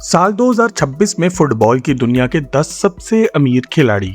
साल 2026 में फुटबॉल की दुनिया के 10 सबसे अमीर खिलाड़ी।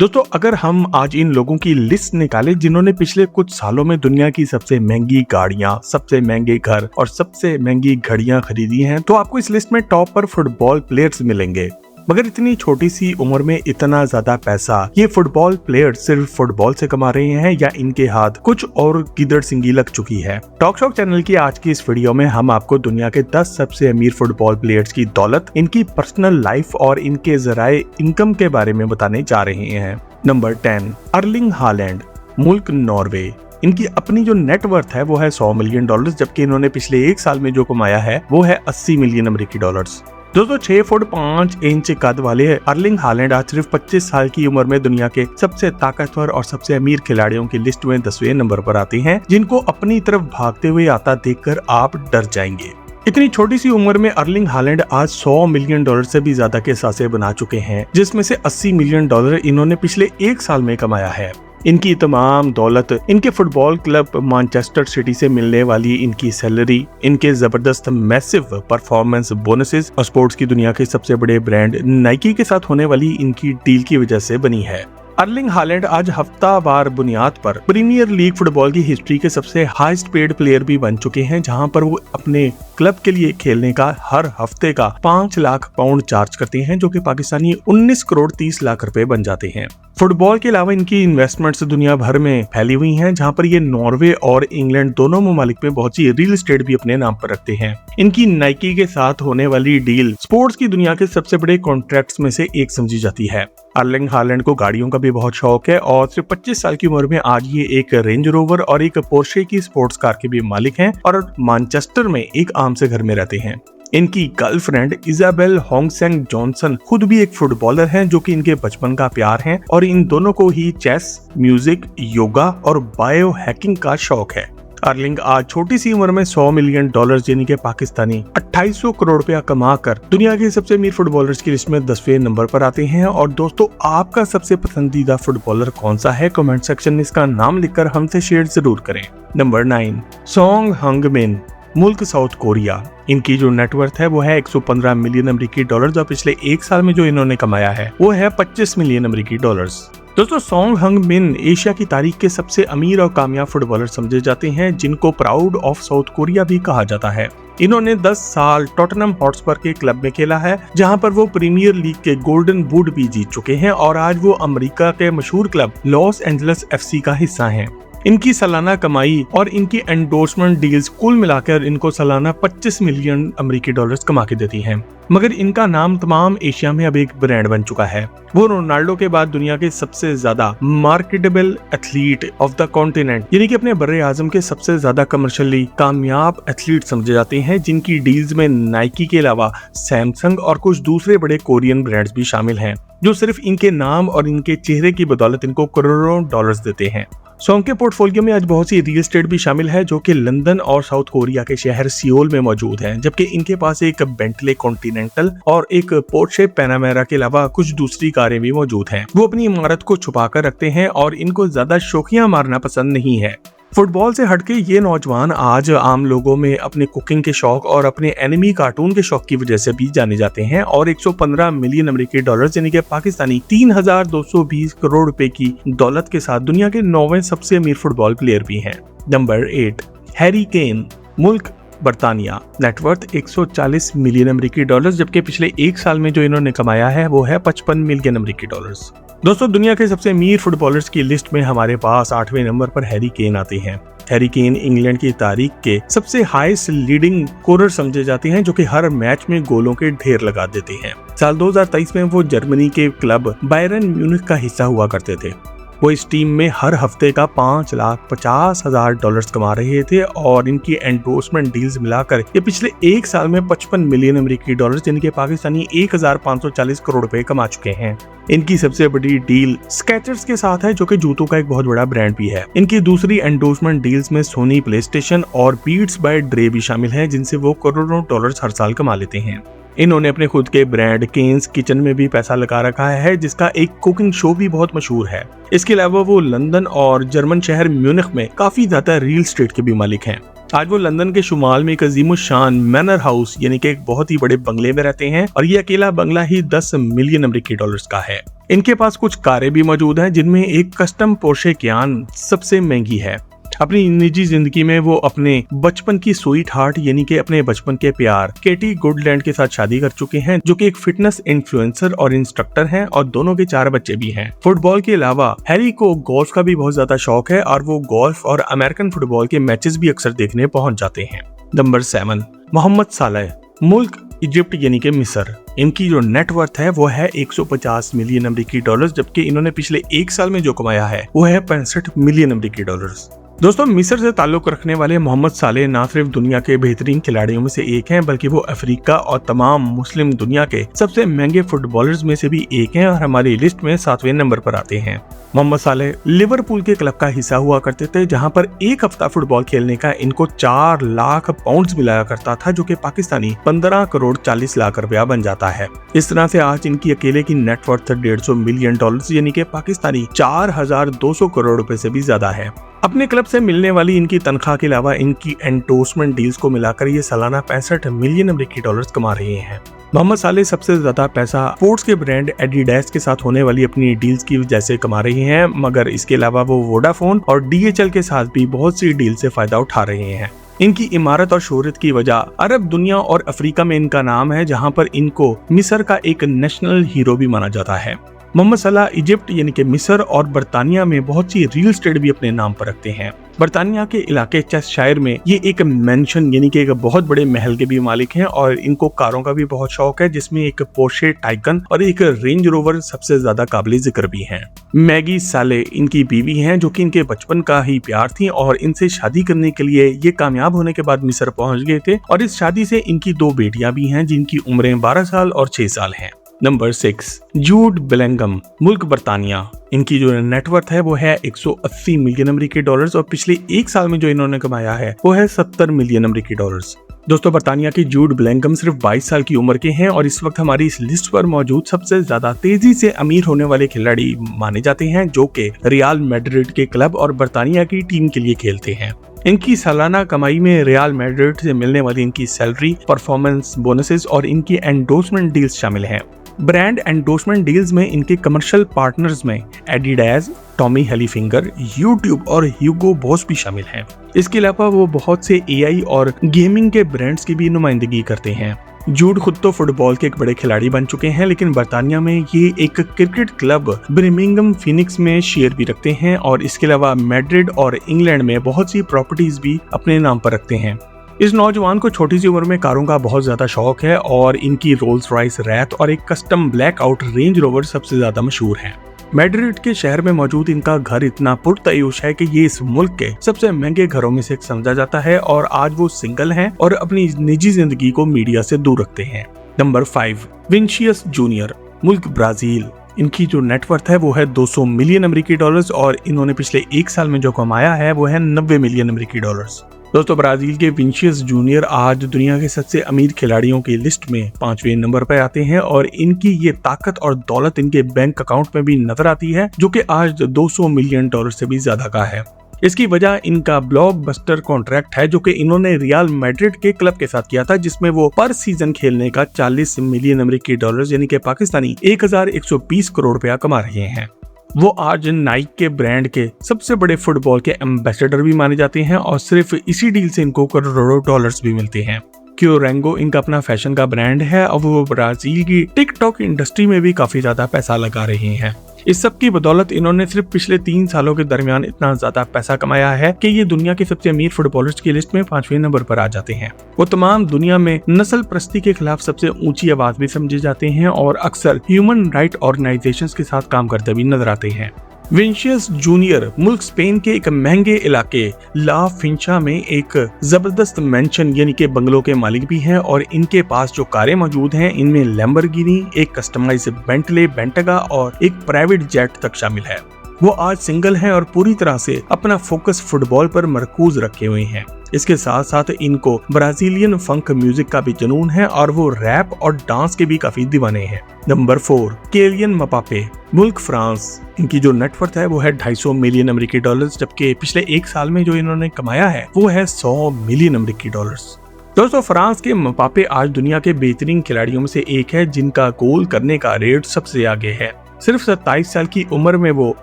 दोस्तों, अगर हम आज इन लोगों की लिस्ट निकालें जिन्होंने पिछले कुछ सालों में दुनिया की सबसे महंगी गाड़ियां, सबसे महंगे घर और सबसे महंगी घड़ियां खरीदी हैं, तो आपको इस लिस्ट में टॉप पर फुटबॉल प्लेयर्स मिलेंगे। मगर इतनी छोटी सी उम्र में इतना ज्यादा पैसा ये फुटबॉल प्लेयर सिर्फ फुटबॉल से कमा रहे हैं या इनके हाथ कुछ और गिदड़ सिंगी लग चुकी है? टॉक शॉक चैनल की आज की इस वीडियो में हम आपको दुनिया के 10 सबसे अमीर फुटबॉल प्लेयर्स की दौलत, इनकी पर्सनल लाइफ और इनके जराए इनकम के बारे में बताने जा रहे हैं। नंबर 10, अर्लिंग हालैंड, मुल्क नॉर्वे। इनकी अपनी जो नेटवर्थ है वो है $100 मिलियन, जबकि इन्होंने पिछले एक साल में जो कमाया है वो है $80 मिलियन अमेरिकी डॉलर्स। दोस्तों, 6 फुट 5 इंच कद वाले अर्लिंग हालैंड आज सिर्फ 25 साल की उम्र में दुनिया के सबसे ताकतवर और सबसे अमीर खिलाड़ियों की लिस्ट में 10वें नंबर पर आते हैं, जिनको अपनी तरफ भागते हुए आता देखकर आप डर जाएंगे। इतनी छोटी सी उम्र में अर्लिंग हालैंड आज $100 मिलियन से भी ज्यादा के सासे बना चुके हैं, जिसमें से $80 मिलियन इन्होंने पिछले एक साल में कमाया है। इनकी तमाम दौलत, इनके फुटबॉल क्लब मैनचेस्टर सिटी से मिलने वाली इनकी सैलरी, इनके जबरदस्त मैसिव परफॉर्मेंस बोनसेस और स्पोर्ट्स की दुनिया के सबसे बड़े ब्रांड नाइकी के साथ होने वाली इनकी डील की वजह से बनी है। अर्लिंग हालैंड आज हफ्तावार बुनियाद पर प्रीमियर लीग फुटबॉल की हिस्ट्री के सबसे हाईएस्ट पेड प्लेयर भी बन चुके हैं, जहां पर वो अपने क्लब के लिए खेलने का हर हफ्ते का 5 लाख पाउंड चार्ज करते हैं, जो कि पाकिस्तानी 19 करोड़ 30 लाख रुपए बन जाते हैं। फुटबॉल के अलावा इनकी इन्वेस्टमेंट्स दुनिया भर में फैली हुई हैं, जहां पर ये नॉर्वे और इंग्लैंड दोनों ममालिक में बहुत सी रियल एस्टेट भी अपने नाम पर रखते हैं। इनकी नाइकी के साथ होने वाली डील स्पोर्ट्स की दुनिया के सबसे बड़े कॉन्ट्रैक्ट्स में से एक समझी जाती है। अर्लिंग हालैंड को गाड़ियों का भी बहुत शौक है और सिर्फ 25 साल की उम्र में आज ये एक रेंज रोवर और एक पोर्शे की स्पोर्ट्स कार के भी मालिक हैं और मैनचेस्टर में एक आम से घर में रहते हैं। इनकी गर्लफ्रेंड इजाबेल होंगसेंग जॉनसन खुद भी एक फुटबॉलर हैं, जो कि इनके बचपन का प्यार है और इन दोनों को ही चेस, म्यूजिक, योगा और बायो हैकिंग का शौक है। अर्लिंग आज छोटी सी उम्र में $100 मिलियन यानी कि पाकिस्तानी 2800 करोड़ रुपया कमाकर दुनिया के सबसे अमीर फुटबॉलर्स की लिस्ट में 10वें नंबर पर आते हैं। और दोस्तों, आपका सबसे पसंदीदा फुटबॉलर कौन सा है? कमेंट सेक्शन में इसका नाम लिखकर हमसे शेयर जरूर करें। नंबर 9, सोंग हंगमिन, मुल्क साउथ कोरिया। इनकी जो नेटवर्थ है वो है $115 मिलियन अमेरिकी डॉलर, और पिछले एक साल में जो इन्होंने कमाया है वो है $25 मिलियन अमेरिकी डॉलर्स। दोस्तों, सोंग हंगमिन एशिया की तारीख के सबसे अमीर और कामयाब फुटबॉलर समझे जाते हैं, जिनको प्राउड ऑफ साउथ कोरिया भी कहा जाता है। इन्होंने 10 साल टॉटनहम हॉटस्पर के क्लब में खेला है, जहां पर वो प्रीमियर लीग के गोल्डन बूट भी जीत चुके हैं और आज वो अमेरिका के मशहूर क्लब लॉस एंजल्स FC का हिस्सा हैं। इनकी सालाना कमाई और इनकी एंडोर्समेंट डील्स कुल मिलाकर इनको सालाना $25 मिलियन अमेरिकी डॉलर्स कमा के देती हैं। मगर इनका नाम तमाम एशिया में अब एक ब्रांड बन चुका है। वो रोनाल्डो के बाद दुनिया के सबसे ज्यादा marketable athlete of the continent, यानी कि अपने बर्रे आजम के सबसे ज्यादा कमर्शियली कामयाब एथलीट समझे जाते हैं, जिनकी डील्स में नाइकी के अलावा सैमसंग और कुछ दूसरे बड़े कोरियन ब्रांड्स भी शामिल हैं, जो सिर्फ इनके नाम और इनके चेहरे की बदौलत इनको करोड़ों डॉलर्स देते हैं। सोंग के पोर्टफोलियो में आज बहुत सी रियल एस्टेट भी शामिल है, जो कि लंदन और साउथ कोरिया के शहर सियोल में मौजूद है, जबकि इनके पास एक बेंटले कॉन्टिनेंटल और एक पोर्शे पैनामेरा के अलावा कुछ दूसरी कारें भी मौजूद हैं। वो अपनी इमारत को छुपा कर रखते हैं और इनको ज्यादा शौकियां मारना पसंद नहीं है। फुटबॉल से हटके ये नौजवान आज आम लोगों में अपने कुकिंग के शौक और अपने एनिमी कार्टून के शौक की वजह से भी जाने जाते हैं और $115 मिलियन अमेरिकी डॉलर यानी कि पाकिस्तानी 3220 करोड़ रुपए की दौलत के साथ दुनिया के 9वें सबसे अमीर फुटबॉल प्लेयर भी हैं। नंबर 8, हैरी केन, मुल्क बर्तानिया। नेटवर्थ $140 मिलियन अमेरिकी डॉलर, जबकि पिछले एक साल में जो इन्होंने कमाया है वो है $55 मिलियन अमेरिकी डॉलर्स। दोस्तों, दुनिया के सबसे अमीर फुटबॉलर्स की लिस्ट में हमारे पास 8वें नंबर पर हैरी केन आते हैं। हैरी केन इंग्लैंड की तारीख के सबसे हाईएस्ट लीडिंग स्कोरर समझे जाते हैं, जो कि हर मैच में गोलों के ढेर लगा देते हैं। साल 2023 में वो जर्मनी के क्लब बायरन म्यूनिख का हिस्सा हुआ करते थे। वो इस टीम में हर हफ्ते का $5,50,000 कमा रहे थे और इनकी एंडोर्समेंट डील्स मिलाकर ये पिछले एक साल में $55 मिलियन अमेरिकी डॉलर, जिनके पाकिस्तानी 1540 करोड़ रुपए कमा चुके हैं। इनकी सबसे बड़ी डील स्केचर्स के साथ है, जो कि जूतों का एक बहुत बड़ा ब्रांड भी है। इनकी दूसरी एंडोर्समेंट डील्स में सोनी प्लेस्टेशन और बीट्स बाय ड्रे भी शामिल है, जिनसे वो करोड़ों डॉलर्स हर साल कमा लेते हैं। इन्होंने अपने खुद के ब्रांड केन्स किचन में भी पैसा लगा रखा है, जिसका एक कुकिंग शो भी बहुत मशहूर है। इसके अलावा वो लंदन और जर्मन शहर म्यूनिख में काफी ज्यादा रियल एस्टेट के भी मालिक हैं। आज वो लंदन के शुमाल में एक अजीमुशान मैनर हाउस यानी कि एक बहुत ही बड़े बंगले में रहते हैं और ये अकेला बंगला ही 10 मिलियन अमेरिकी डॉलर्स का है। इनके पास कुछ कारें भी मौजूद हैं जिनमें एक कस्टम पोर्शे कैयन सबसे महंगी है। अपनी निजी जिंदगी में वो अपने बचपन की स्वीट हार्ट यानी कि अपने बचपन के प्यार केटी गुडलैंड के साथ शादी कर चुके हैं, जो कि एक फिटनेस इन्फ्लुएंसर और इंस्ट्रक्टर हैं और दोनों के 4 बच्चे भी हैं। फुटबॉल के अलावा हैरी को गोल्फ का भी बहुत ज्यादा शौक है और वो गोल्फ और अमेरिकन फुटबॉल के मैचेस भी अक्सर देखने पहुंच जाते हैं। नंबर 7, मोहम्मद सालेह, मुल्क इजिप्ट यानी कि मिस्र। इनकी जो नेटवर्थ है वो है 150 मिलियन अमेरिकी डॉलर्स, जबकि इन्होंने पिछले 1 साल में जो कमाया है वो है 65 मिलियन अमेरिकी डॉलर्स। दोस्तों, मिस्र से ताल्लुक रखने वाले मोहम्मद सालेह न सिर्फ दुनिया के बेहतरीन खिलाड़ियों में से एक हैं, बल्कि वो अफ्रीका और तमाम मुस्लिम दुनिया के सबसे महंगे फुटबॉलर्स में से भी एक हैं और हमारी लिस्ट में 7वें नंबर पर आते हैं। मोहम्मद सालेह लिवरपूल के क्लब का हिस्सा हुआ करते थे, जहां पर एक हफ्ता फुटबॉल खेलने का इनको 4 लाख पाउंड्स मिलाया करता था, जो कि पाकिस्तानी 15 करोड़ 40 लाख रुपया बन जाता है। इस तरह से आज इनकी अकेले की नेटवर्थ 150 मिलियन डॉलर्स यानी कि पाकिस्तानी 4200 करोड़ रुपए से भी ज्यादा है। अपने क्लब से मिलने वाली इनकी तनख्वाह के अलावा इनकी एंडोर्समेंट डील्स को मिलाकर ये सालाना 65 मिलियन अमेरिकी डॉलर्स कमा रहे हैं। मोहम्मद सालेह सबसे ज्यादा पैसा स्पोर्ट्स के ब्रांड एडिडास के साथ होने वाली अपनी डील्स की वजह से कमा रहे हैं, मगर इसके अलावा वो वोडाफोन और DHL के साथ भी बहुत सी डील से फायदा उठा रहे हैं। इनकी इमारत और शोहरत की वजह अरब दुनिया और अफ्रीका में इनका नाम है, जहां पर इनको मिस्र का एक नेशनल हीरो भी माना जाता है। मोहम्मद सालेह इजिप्ट यानी कि मिस्र और बर्तानिया में बहुत सी रियल एस्टेट भी अपने नाम पर रखते हैं। बर्तानिया के इलाके चेस्टशायर में ये एक मेंशन यानी कि एक बहुत बड़े महल के भी मालिक हैं और इनको कारों का भी बहुत शौक है, जिसमें एक पोर्शे टाइगन और एक रेंज रोवर सबसे ज्यादा काबिल जिक्र भी हैं। मैगी सालेह इनकी बीवी हैं, जो कि इनके बचपन का ही प्यार थी और इनसे शादी करने के लिए ये कामयाब होने के बाद मिस्र पहुंच गए थे और इस शादी से इनकी 2 बेटियां भी हैं, जिनकी उम्रें 12 साल और 6 साल हैं। नंबर 6, जूड बेलिंगम, मुल्क बर्तानिया। इनकी जो नेटवर्थ है वो है 180 मिलियन अमेरिकी डॉलर्स और पिछले 1 साल में जो इन्होंने कमाया है वो है 70 मिलियन अमेरिकी डॉलर्स। दोस्तों, बर्तानिया के जूड बेलिंगम सिर्फ 22 साल की उम्र के हैं और इस वक्त हमारी इस लिस्ट पर मौजूद सबसे ज्यादा तेजी से अमीर होने वाले खिलाड़ी माने जाते हैं, जो कि रियल मैड्रिड के क्लब और बर्तानिया की टीम के लिए खेलते हैं। इनकी सालाना कमाई में रियल मैड्रिड से मिलने वाली इनकी सैलरी, परफॉर्मेंस बोनसेस और इनकी एंडोर्समेंट डील्स शामिल हैं। ब्रांड एंडोर्समेंट डील्स में इनके कमर्शियल पार्टनर्स में एडिडास, टॉमी हिलफिगर, यूट्यूब और ह्यूगो बॉस भी शामिल हैं। इसके अलावा वो बहुत से AI और गेमिंग के ब्रांड्स की भी नुमाइंदगी करते हैं। जूड खुद तो फुटबॉल के एक बड़े खिलाड़ी बन चुके हैं, लेकिन बर्तानिया में ये एक क्रिकेट क्लब बर्मिंघम फिनिक्स में शेयर भी रखते हैं और इसके अलावा मैड्रिड और इंग्लैंड में बहुत सी प्रॉपर्टीज भी अपने नाम पर रखते हैं। इस नौजवान को छोटी सी उम्र में कारों का बहुत ज्यादा शौक है और इनकी रोल्स रॉयस रैथ और एक custom black out range rover सबसे ज्यादा मशहूर है। मैड्रिड के शहर में मौजूद इनका घर इतना पुरतयूश है कि ये इस मुल्क के सबसे महंगे घरों में से एक समझा जाता है और आज वो सिंगल हैं और अपनी निजी जिंदगी को मीडिया से दूर रखते हैं। नंबर 5, विनिसियस जूनियर, मुल्क ब्राजील। इनकी जो नेटवर्थ है वो है 200 मिलियन अमेरिकी डॉलर्स और इन्होंने पिछले 1 साल में जो कमाया है वो है 90 मिलियन अमेरिकी डॉलर्स। दोस्तों, ब्राजील के विनिसियस जूनियर आज दुनिया के सबसे अमीर खिलाड़ियों की लिस्ट में 5वें नंबर पर आते हैं और इनकी ये ताकत और दौलत इनके बैंक अकाउंट में भी नजर आती है, जो कि आज 200 मिलियन डॉलर से भी ज्यादा का है। इसकी वजह इनका ब्लॉकबस्टर कॉन्ट्रैक्ट है, जो कि इन्होंने रियल मैड्रिड के क्लब के साथ किया था, जिसमें वो पर सीजन खेलने का 40 मिलियन अमेरिकी डॉलर यानी कि पाकिस्तानी 1120 करोड़ रुपया कमा रहे हैं। वो आज नाइक के ब्रांड के सबसे बड़े फुटबॉल के एम्बेसडर भी माने जाते हैं और सिर्फ इसी डील से इनको करोड़ों डॉलर्स भी मिलते हैं। क्योरेंगो इनका अपना फैशन का ब्रांड है और वो ब्राजील की टिकटॉक इंडस्ट्री में भी काफी ज्यादा पैसा लगा रहे हैं। इस सब की बदौलत इन्होंने सिर्फ पिछले 3 सालों के दरमियान इतना ज्यादा पैसा कमाया है कि ये दुनिया के सबसे अमीर फुटबॉलर्स की लिस्ट में 5वें नंबर पर आ जाते हैं। वो तमाम दुनिया में नस्ल प्रस्ती के खिलाफ सबसे ऊंची आवाज भी समझे जाते हैं और अक्सर ह्यूमन राइट ऑर्गेनाइजेशंस के साथ काम करते भी नजर आते हैं। विनिसियस जूनियर मुल्क स्पेन के एक महंगे इलाके ला फिंचा में एक जबरदस्त मेंशन यानी के बंगलों के मालिक भी हैं और इनके पास जो कारें मौजूद हैं इनमें लैम्बोर्गिनी, एक कस्टमाइज्ड बेंटले बेंटगा और एक प्राइवेट जेट तक शामिल है। वो आज सिंगल हैं और पूरी तरह से अपना फोकस फुटबॉल पर मरकूज रखे हुए हैं। इसके साथ साथ इनको ब्राजीलियन फंक म्यूजिक का भी जुनून है और वो रैप और डांस के भी काफी दीवाने हैं। नंबर 4, किलियन म्बाप्पे, मुल्क फ्रांस। इनकी जो नेटवर्थ है वो है 250 मिलियन अमेरिकी डॉलर्स, जबकि पिछले एक साल में जो इन्होंने कमाया है वो है 100 मिलियन अमेरिकी डॉलर्स। दोस्तों, फ्रांस के म्बाप्पे आज दुनिया के बेहतरीन खिलाड़ियों में से एक है जिनका गोल करने का रेट सबसे आगे है। सिर्फ 27 साल की उम्र में वो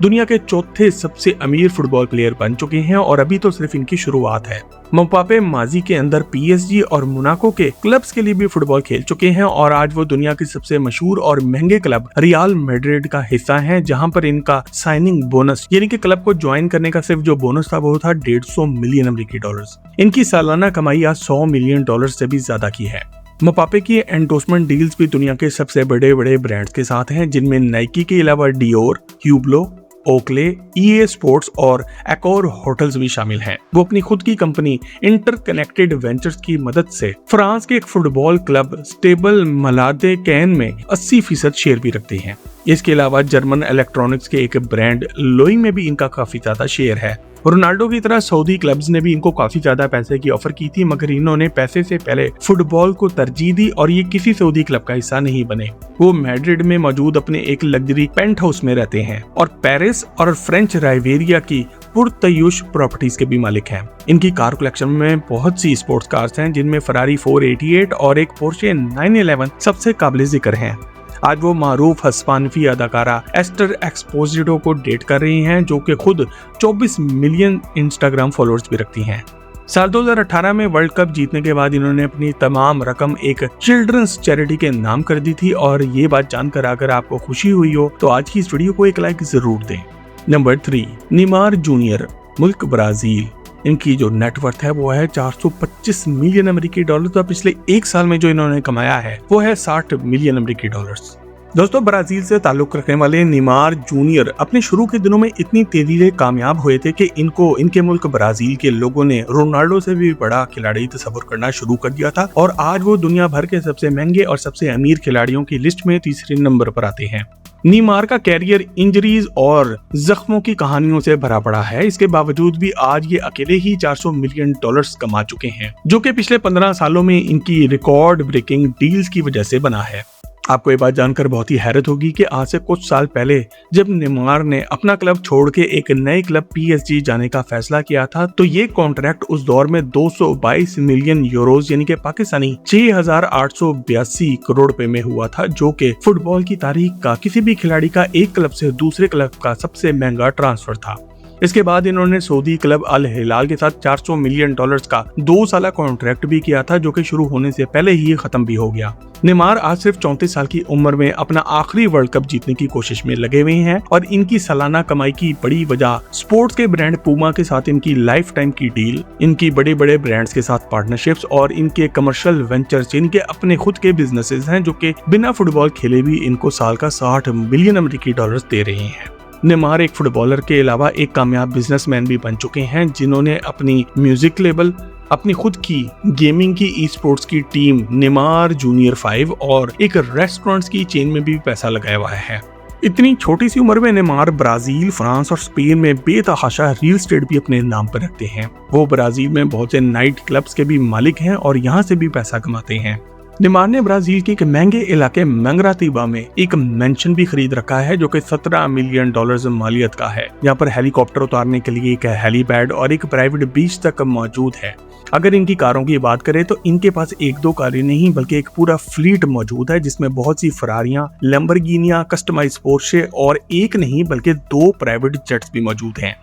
दुनिया के चौथे सबसे अमीर फुटबॉल प्लेयर बन चुके हैं और अभी तो सिर्फ इनकी शुरुआत है। म्बाप्पे माजी के अंदर PSG और मोनाको के क्लब्स के लिए भी फुटबॉल खेल चुके हैं और आज वो दुनिया के सबसे मशहूर और महंगे क्लब रियल मैड्रिड का हिस्सा हैं, जहां पर इनका साइनिंग बोनस यानी कि क्लब को ज्वाइन करने का सिर्फ जो बोनस था वो था 150 मिलियन अमेरिकी डॉलर्स। इनकी सालाना कमाई आज 100 मिलियन डॉलर से भी ज्यादा की है। म्बाप्पे की एंडोर्समेंट डील्स भी दुनिया के सबसे बड़े बड़े ब्रांड्स के साथ हैं, जिनमें नाइकी के अलावा डियोर, ह्यूब्लो, ओकले, EA स्पोर्ट्स और एकॉर होटल्स भी शामिल हैं। वो अपनी खुद की कंपनी इंटरकनेक्टेड वेंचर्स की मदद से फ्रांस के एक फुटबॉल क्लब स्टेबल मलादे कैन में 80% शेयर भी रखते हैं। इसके अलावा जर्मन इलेक्ट्रॉनिक्स के एक ब्रांड लोई में भी इनका काफी ज्यादा शेयर है। रोनाल्डो की तरह सऊदी क्लब्स ने भी इनको काफी ज्यादा पैसे की ऑफर की थी, मगर इन्होंने पैसे से पहले फुटबॉल को तरजीह दी और ये किसी सऊदी क्लब का हिस्सा नहीं बने। वो मैड्रिड में मौजूद अपने एक लग्जरी पेंट हाउस में रहते हैं और पेरिस और फ्रेंच राइवेरिया की पुरतयूश प्रॉपर्टीज के भी मालिक हैं। इनकी कार कलेक्शन में बहुत सी स्पोर्ट्स कार्स हैं, जिनमें फरारी 488 और एक पोर्शे 911 सबसे काबिल जिक्र हैं। आज वो मारूफ हिस्पानिकी अदाकारा एस्टर एक्सपोजिटो को डेट कर रही हैं, जो कि खुद 24 मिलियन इंस्टाग्राम फॉलोअर्स भी रखती हैं। साल 2018 में वर्ल्ड कप जीतने के बाद इन्होंने अपनी तमाम रकम एक चिल्ड्रंस चैरिटी के नाम कर दी थी और ये बात जानकर अगर आपको खुशी हुई हो तो आज की इस वीडियो को एक लाइक जरूर दें। नंबर 3, नेमार जूनियर, मुल्क ब्राजील। इनकी जो नेटवर्थ है वो है 425 मिलियन अमेरिकी डॉलर। तो पिछले एक साल में जो इन्होंने कमाया है वो है 60 मिलियन अमेरिकी डॉलर्स। दोस्तों, ब्राजील से ताल्लुक रखने वाले नेमार जूनियर अपने शुरू के दिनों में इतनी तेजी से कामयाब हुए थे कि इनको इनके मुल्क ब्राजील के लोगों ने रोनाल्डो से भी बड़ा खिलाड़ी तस्वुर करना शुरू कर दिया था और आज वो दुनिया भर के सबसे महंगे और सबसे अमीर खिलाड़ियों की लिस्ट में तीसरे नंबर पर आते हैं। नेमार का कैरियर इंजरीज और जख्मों की कहानियों से भरा पड़ा है। इसके बावजूद भी आज ये अकेले ही 400 मिलियन डॉलर्स कमा चुके हैं, जो कि पिछले 15 सालों में इनकी रिकॉर्ड ब्रेकिंग डील्स की वजह से बना है। आपको ये बात जानकर बहुत ही हैरत होगी कि आज से कुछ साल पहले जब नेमार ने अपना क्लब छोड़ के एक नए क्लब PSG जाने का फैसला किया था, तो ये कॉन्ट्रैक्ट उस दौर में 222 मिलियन यूरोज यानी कि पाकिस्तानी 6,882 करोड़ रुपए में हुआ था, जो कि फुटबॉल की तारीख का किसी भी खिलाड़ी का एक क्लब से दूसरे क्लब का सबसे महंगा ट्रांसफर था। इसके बाद इन्होंने सऊदी क्लब अल हिलाल के साथ 400 मिलियन डॉलर्स का 2 साला कॉन्ट्रैक्ट भी किया था, जो कि शुरू होने से पहले ही खत्म भी हो गया। नेमार आज सिर्फ 34 साल की उम्र में अपना आखिरी वर्ल्ड कप जीतने की कोशिश में लगे हुए हैं और इनकी सालाना कमाई की बड़ी वजह स्पोर्ट्स के ब्रांड पूमा के साथ इनकी लाइफ टाइम की डील, इनकी बड़े बड़े ब्रांड्स के साथ पार्टनरशिप्स और इनके कमर्शियल वेंचर्स, इनके अपने खुद के बिजनेसेस हैं, जो कि बिना फुटबॉल खेले भी इनको साल का 60 मिलियन अमेरिकी डॉलर्स दे रहे हैं। नेमार एक फुटबॉलर के अलावा एक कामयाब बिजनेसमैन भी बन चुके हैं, जिन्होंने अपनी म्यूजिक लेबल, अपनी खुद की गेमिंग की ई स्पोर्ट्स की टीम नेमार जूनियर 5 और एक रेस्टोरेंट्स की चेन में भी पैसा लगाया हुआ है। इतनी छोटी सी उम्र में नेमार ब्राजील, फ्रांस और स्पेन में बेतहाशा रियल एस्टेट भी अपने नाम पर रखते हैं। वो ब्राजील में बहुत से नाइट क्लब्स के भी मालिक हैं और यहाँ से भी पैसा कमाते हैं। नेमार ने ब्राजील के एक महंगे इलाके मंगरातीबा में एक मेंशन भी खरीद रखा है, जो कि 17 मिलियन डॉलर्स मालियत का है। यहाँ पर हेलीकॉप्टर उतारने के लिए एक हेलीपैड और एक प्राइवेट बीच तक मौजूद है। अगर इनकी कारों की बात करें तो इनके पास एक दो कारें नहीं बल्कि एक पूरा फ्लीट मौजूद है, जिसमें बहुत सी फरारियां, लैम्बोर्गिनियां, कस्टमाइज पोर्शे और एक नहीं बल्कि 2 प्राइवेट जेट्स भी मौजूद हैं।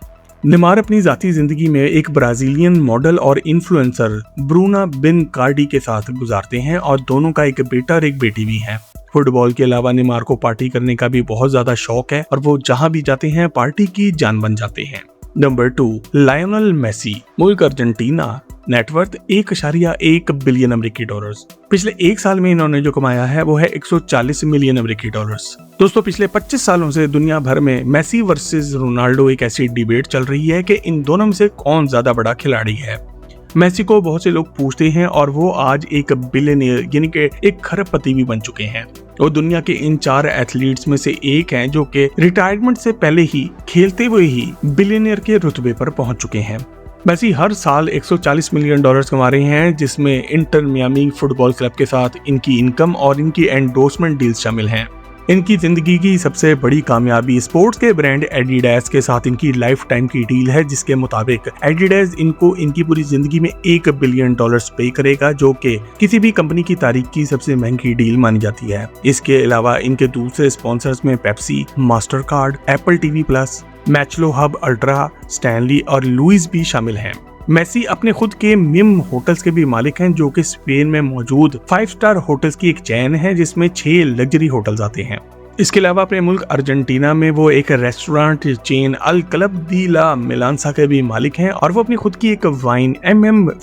नेमार अपनी जाती जिंदगी में एक ब्राजीलियन मॉडल और इन्फ्लुएंसर ब्रूना बिन कार्डी के साथ गुजारते हैं और दोनों का एक बेटा और एक बेटी भी है। फुटबॉल के अलावा नेमार को पार्टी करने का भी बहुत ज्यादा शौक है और वो जहां भी जाते हैं पार्टी की जान बन जाते हैं। नंबर 2, लायोनेल मेसी, मुल्क अर्जेंटीना, नेटवर्थ 1.1 बिलियन अमेरिकी डॉलर्स। पिछले एक साल में इन्होंने जो कमाया है वो है 140 मिलियन अमेरिकी डॉलर्स। दोस्तों, पिछले 25 सालों से दुनिया भर में मेसी वर्सेस रोनाल्डो एक ऐसी डिबेट चल रही है कि इन दोनों में से कौन ज्यादा बड़ा खिलाड़ी है। मेसी को बहुत से लोग पूछते हैं और वो आज एक बिलियनियर यानी कि एक खरबपति भी बन चुके हैं। वो दुनिया के इन 4 एथलीट्स में से एक हैं जो कि रिटायरमेंट से पहले ही खेलते हुए ही बिलियनियर के रुतबे पर पहुंच चुके हैं। मेसी हर साल $140 मिलियन कमा रहे हैं, जिसमें इंटर मियामी फुटबॉल क्लब के साथ इनकी इनकम और इनकी एंडोर्समेंट डील्स शामिल हैं। इनकी जिंदगी की सबसे बड़ी कामयाबी स्पोर्ट्स के ब्रांड एडिडास के साथ इनकी लाइफ टाइम की डील है, जिसके मुताबिक एडिडास इनको इनकी पूरी जिंदगी में $1 बिलियन पे करेगा, जो कि किसी भी कंपनी की तारीख की सबसे महंगी डील मानी जाती है। इसके अलावा इनके दूसरे स्पॉन्सर्स में Pepsi, Mastercard, Apple TV plus, Michelob Ultra, Stanley और लुइस भी शामिल हैं। मेसी अपने खुद के मिम होटल्स के भी मालिक हैं, जो कि स्पेन में मौजूद 5 स्टार होटल्स की एक चेन है, जिसमें 6 लग्जरी होटल्स आते हैं। इसके अलावा अपने मुल्क अर्जेंटीना में वो एक रेस्टोरेंट चेन अल क्लब दी ला मिलानसा के भी मालिक हैं और वो अपनी खुद की एक वाइन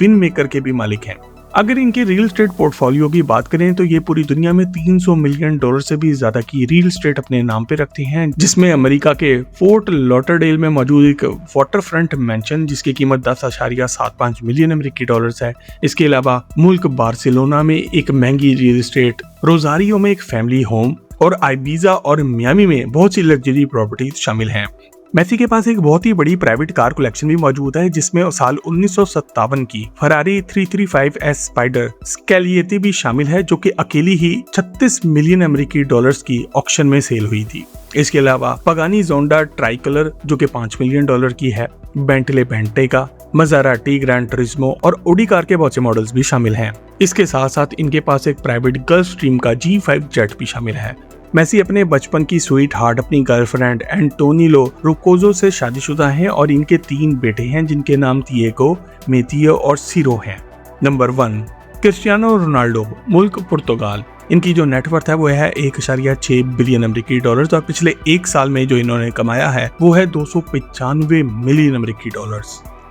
विन मेकर के भी मालिक हैं। अगर इनके रियल एस्टेट पोर्टफोलियो की बात करें तो ये पूरी दुनिया में $300 मिलियन से भी ज्यादा की रियल एस्टेट अपने नाम पे रखते हैं, जिसमें अमेरिका के फोर्ट लॉटरडेल में मौजूद एक वाटरफ्रंट मैंशन जिसकी कीमत $10.75 मिलियन अमेरिकी है। इसके अलावा मुल्क बार्सिलोना में एक महंगी रियल एस्टेट, रोजारियो में एक फैमिली होम और आइबीजा और मियामी में बहुत सी लग्जरी प्रॉपर्टीज शामिल हैं। मेसी के पास एक बहुत ही बड़ी प्राइवेट कार कलेक्शन भी मौजूद है, जिसमें साल 1957 की फरारी 335S स्पाइडर स्कैलिएटी भी शामिल है, जो कि अकेली ही $36 मिलियन अमेरिकी की ऑक्शन में सेल हुई थी। इसके अलावा पगानी जोंडा ट्राई कलर जो कि $5 मिलियन की है, बेंटले बेंटेगा, मज़राटी ग्रैंड टुरिस्मो और ओडी कार के बहुत से मॉडल्स भी शामिल हैं। इसके साथ साथ इनके पास एक प्राइवेट गल्फ स्ट्रीम का G5 जेट भी शामिल है। मेसी अपने बचपन की स्वीट हार्ट अपनी गर्लफ्रेंड एंटोनिलो रोकोजो से शादीशुदा हैं और इनके 3 बेटे हैं, जिनके नाम तिएगो, मेतियो और सिरो हैं। नंबर 1, क्रिस्टियानो रोनाल्डो, मुल्क पुर्तगाल। इनकी जो नेटवर्थ है वो है $1.6 बिलियन अमेरिकी और पिछले 1 साल में जो इन्होंने कमाया है वो है $295 मिलियन अमेरिकी।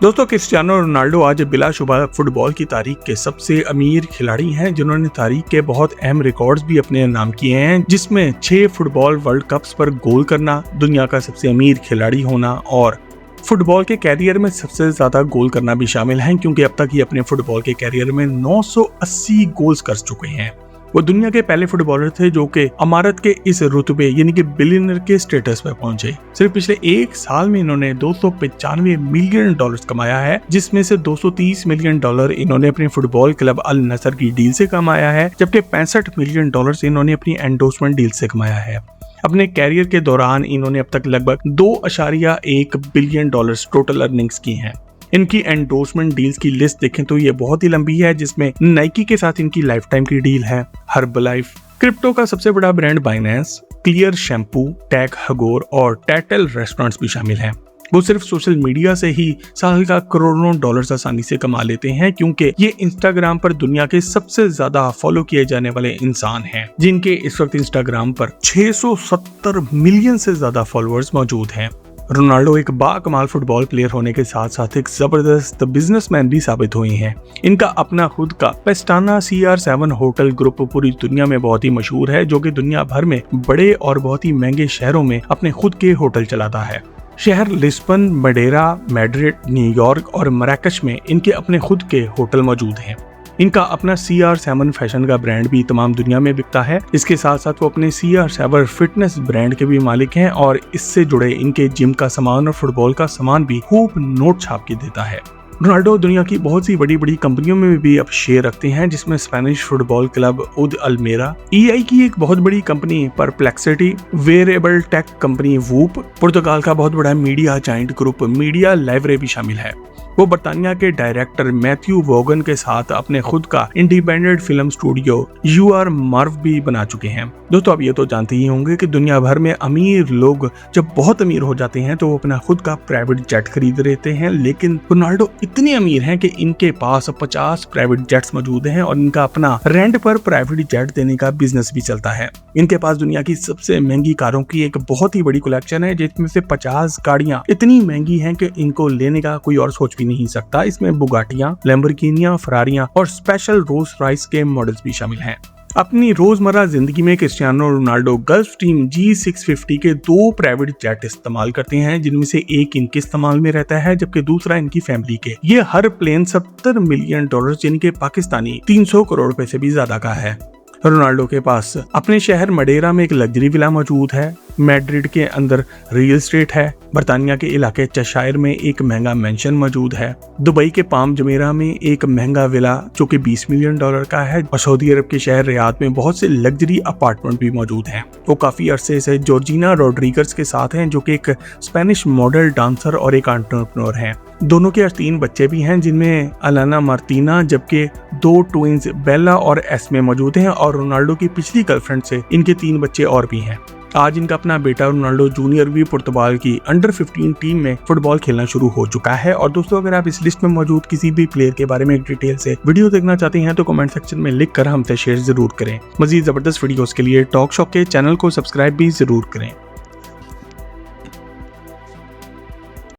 दोस्तों, क्रिस्टियानो रोनाल्डो आज बिलाशुबा फुटबॉल की तारीख के सबसे अमीर खिलाड़ी हैं, जिन्होंने तारीख के बहुत अहम रिकॉर्ड्स भी अपने नाम किए हैं, जिसमें 6 फुटबॉल वर्ल्ड कप्स पर गोल करना, दुनिया का सबसे अमीर खिलाड़ी होना और फुटबॉल के कैरियर में सबसे ज्यादा गोल करना भी शामिल हैं, क्योंकि अब तक ये अपने फुटबॉल के कैरियर में 980 गोल्स कर चुके हैं। वो दुनिया के पहले फुटबॉलर थे जो कि अमारत के इस रुतबे यानी कि बिलियनर के स्टेटस पर पहुंचे। सिर्फ पिछले 1 साल में इन्होंने $295 मिलियन कमाया है, जिसमें से $230 मिलियन इन्होंने अपने फुटबॉल क्लब अल नसर की डील से कमाया है, जबकि $65 मिलियन इन्होंने अपनी एंडोर्समेंट डील से कमाया है। अपने कैरियर के दौरान इन्होंने अब तक लगभग $2.1 बिलियन टोटल अर्निंग्स की हैं। इनकी एंडोर्समेंट डील्स की लिस्ट देखें तो ये बहुत ही लंबी है, जिसमें नाइकी के साथ इनकी लाइफ टाइम की डील है, हर्बलाइफ, क्रिप्टो का सबसे बड़ा brand Binance, clear shampoo, TAG Heuer और टैटल रेस्टोरेंट्स भी शामिल हैं। वो सिर्फ सोशल मीडिया से ही साल का करोड़ों डॉलर्स आसानी से कमा लेते हैं, क्योंकि ये इंस्टाग्राम पर दुनिया के सबसे ज्यादा फॉलो किए जाने वाले इंसान हैं, जिनके इस वक्त इंस्टाग्राम पर 670 मिलियन से ज्यादा फॉलोअर्स मौजूद हैं। रोनाल्डो एक बाकमाल फुटबॉल प्लेयर होने के साथ साथ एक जबरदस्त बिजनेसमैन भी साबित हुए हैं। इनका अपना खुद का पेस्टाना CR7 होटल ग्रुप पूरी दुनिया में बहुत ही मशहूर है, जो कि दुनिया भर में बड़े और बहुत ही महंगे शहरों में अपने खुद के होटल चलाता है। शहर लिस्बन, मडेरा, मैड्रिड, न्यूयॉर्क और मराकश में इनके अपने खुद के होटल मौजूद हैं। इनका अपना CR7 फैशन का ब्रांड भी तमाम दुनिया में बिकता है। इसके साथ साथ वो अपने CR7 फिटनेस ब्रांड के भी मालिक हैं और इससे जुड़े इनके जिम का सामान और फुटबॉल का सामान भी खूब नोट छाप के देता है। रोनाल्डो दुनिया की बहुत सी बड़ी बड़ी कंपनियों में भी अब शेयर रखते हैं, जिसमें स्पेनिश फुटबॉल क्लब उद अल्मेरा, EI की एक बहुत बड़ी company Perplexity, wearable tech company Whoop, पुर्तगाल का बहुत बड़ा media giant group media library भी शामिल है। वो बर्तानिया के डायरेक्टर मैथ्यू वोगन के साथ अपने खुद का इंडिपेंडेंट फिल्म स्टूडियो UR मार्व भी बना चुके हैं। दोस्तों, आप ये तो जानते ही होंगे कि दुनिया भर में अमीर लोग जब बहुत अमीर हो जाते हैं तो वो अपना खुद का प्राइवेट जेट खरीद लेते हैं, लेकिन रोनाल्डो इतने अमीर हैं कि इनके पास 50 प्राइवेट जेट्स मौजूद हैं और इनका अपना रेंट पर प्राइवेट जेट देने का बिजनेस भी चलता है। इनके पास दुनिया की सबसे महंगी कारों की एक बहुत ही बड़ी कलेक्शन है, जिसमें से 50 गाड़ियां इतनी महंगी हैं कि इनको लेने का कोई और सोच नहीं सकता। इसमें बुगाटियां, लैम्बोर्गिनियां, फरारियां और स्पेशल रोल्स रॉयस के मॉडल्स भी शामिल हैं। अपनी रोजमर्रा जिंदगी में Cristiano Ronaldo gulf team G650 के 2 प्राइवेट जेट इस्तेमाल करते हैं, जिनमें से एक इनके इस्तेमाल में रहता है जबकि दूसरा इनकी फैमिली के। ये हर प्लेन $70 मिलियन यानी कि पाकिस्तानी 300 करोड़ रुपए से भी ज्यादा का है। रोनाल्डो के पास अपने शहर मडेरा में एक लग्जरी विला मौजूद है, मैड्रिड के अंदर रियल एस्टेट है, बर्तानिया के इलाके चशायर में एक महंगा मेंशन मौजूद है, दुबई के पाम जमेरा में एक महंगा विला जो कि $20 मिलियन का है, और सऊदी अरब के शहर रियाद में बहुत से लग्जरी अपार्टमेंट भी मौजूद हैं। वो काफी अरसे से जॉर्जिना रोड्रिगस के साथ हैं, जो कि एक स्पेनिश मॉडल, डांसर और एक एंटरप्रेन्योर हैं। दोनों के 3 बच्चे भी हैं, जिनमें अलाना मार्टिना जबकि 2 ट्विंस बेला और एस्मे मौजूद हैं, और रोनाल्डो की पिछली गर्लफ्रेंड से इनके 3 बच्चे और भी हैं। आज इनका अपना बेटा रोनाल्डो जूनियर भी पुर्तगाल की अंडर 15 टीम में फुटबॉल खेलना शुरू हो चुका है। और दोस्तों, अगर आप इस लिस्ट में मौजूद किसी भी प्लेयर के बारे में डिटेल से वीडियो देखना चाहते हैं तो कमेंट सेक्शन में लिख कर हमसे शेयर जरूर करें। मजीद जबरदस्त वीडियोस के लिए टॉक शॉक के चैनल को सब्सक्राइब भी जरूर करें।